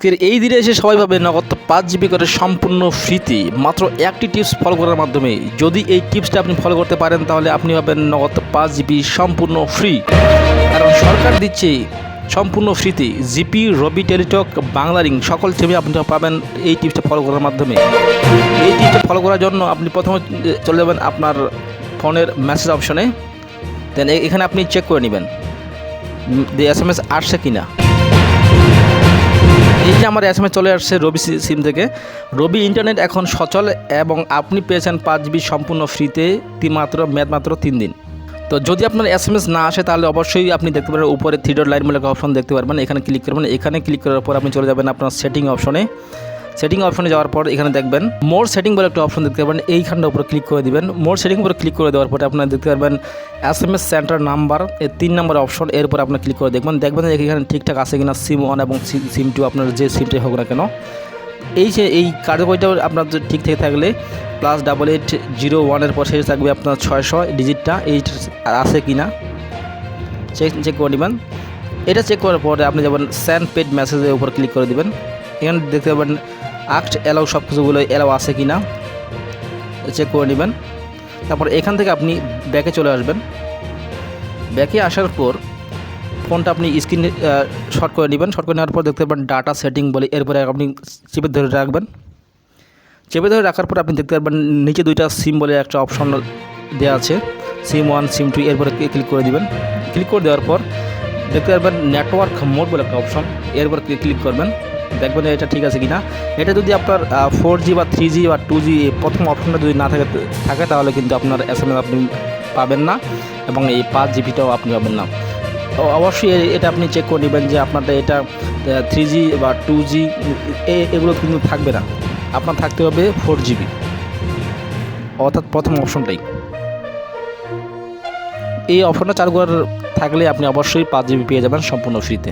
এই দিনে এসে সবাই পাবে নগদ 5 GB করে সম্পূর্ণ ফ্রিতে মাত্র একটি টিপস ফলো করার মাধ্যমে। যদি এই টিপসটা আপনি ফলো করতে পারেন তাহলে আপনি পাবেন নগদ 5 GB সম্পূর্ণ ফ্রি। কারণ সরকার দিচ্ছে সম্পূর্ণ ফ্রিতে জিপি, রবি, টেলিটক, বাংলালিংক সকল সিমে আপনি পাবেন এই টিপসটা ফলো করার মাধ্যমে। এই টিপসটা ফলো করার জন্য আপনি প্রথমে চলে যাবেন আপনার ফোনের মেসেজ অপশনে, দেন এখানে আপনি চেক করে নেবেন যে SMS আসছে কিনা। এই যে আমার SMS চলে আসছে রবি সিম থেকে। রবি ইন্টারনেট এখন সচল এবং আপনি পেয়েছেন 5 GB সম্পূর্ণ ফ্রিতে মেয়াদ মাত্র 3 দিন। তো যদি আপনার SMS না আসে তাহলে অবশ্যই আপনি দেখতে পারবেন উপরে 3 ডট লাইন বলে একটা অপশন দেখতে পারবেন, এখানে ক্লিক করবেন। এখানে ক্লিক করার পর আপনি চলে যাবেন আপনার সেটিং অপশনে যাওয়ার পর এখানে দেখবেন মোর সেটিং বলে একটা অপশন দেখতে পারবেন, এইখানটার উপরে ক্লিক করে দিবেন। মোর সেটিং উপরে ক্লিক করে দেওয়ার পরে আপনারা দেখতে পারবেন SMS সেন্টার নাম্বার, এই 3 নম্বর অপশন, এরপর আপনার ক্লিক করে দেখবেন যে এখানে ঠিকঠাক আছে কিনা সিম 1 এবং সিম 2 আপনার যে সিমটাই হোক না কেন। এই কার্যকরীটা আপনার ঠিক থেকে থাকলে +8801 এর পর শেষে থাকবে আপনার 600 ডিজিটটা, এই আছে কিনা চেক করে নেবেন। এটা চেক করার পরে আপনি যাবেন সেন্ড পেড মেসেজের উপর ক্লিক করে দিবেন। এখানে দেখতে পাবেন আক্ট অ্যালাউ সব কিছুগুলো অ্যালাউ আছে কিনা চেক করে নেবেন। তারপর এখান থেকে আপনি ব্যাকে চলে আসবেন। ব্যাকে আসার পর ফোনটা আপনি স্ক্রিন শর্ট করে নেবেন। শর্ট করে নেওয়ার পর দেখতে পাবেন ডাটা সেটিং বলে, এরপরে আপনি চেপে ধরে রাখবেন। চেপে ধরে রাখার পর আপনি দেখতে পারবেন নিচে 2টা সিম বলে একটা অপশন দেওয়া আছে, সিম 1 সিম 2, এরপরে ক্লিক করে দিবেন। ক্লিক করে দেওয়ার পর দেখতে পারবেন নেটওয়ার্ক মোড বলে একটা অপশন, এরপর ক্লিক করবেন। দেখবেন এটা ঠিক আছে কিনা। এটা যদি আপনার 4G বা 3G বা 2G প্রথম অপশনটা যদি না থাকে তাহলে কিন্তু আপনার SMS আপনি পাবেন না এবং এই 5 GBটাও আপনি পাবেন না। তো অবশ্যই এটা আপনি চেক করে নেবেন যে আপনারটা এটা 3G বা 2G এগুলো কিন্তু থাকবে না, আপনার থাকতে হবে 4GB, অর্থাৎ প্রথম অপশনটাই। এই অপশনটা চালু করার থাকলে আপনি অবশ্যই 5 GB পেয়ে যাবেন সম্পূর্ণ ফ্রিতে।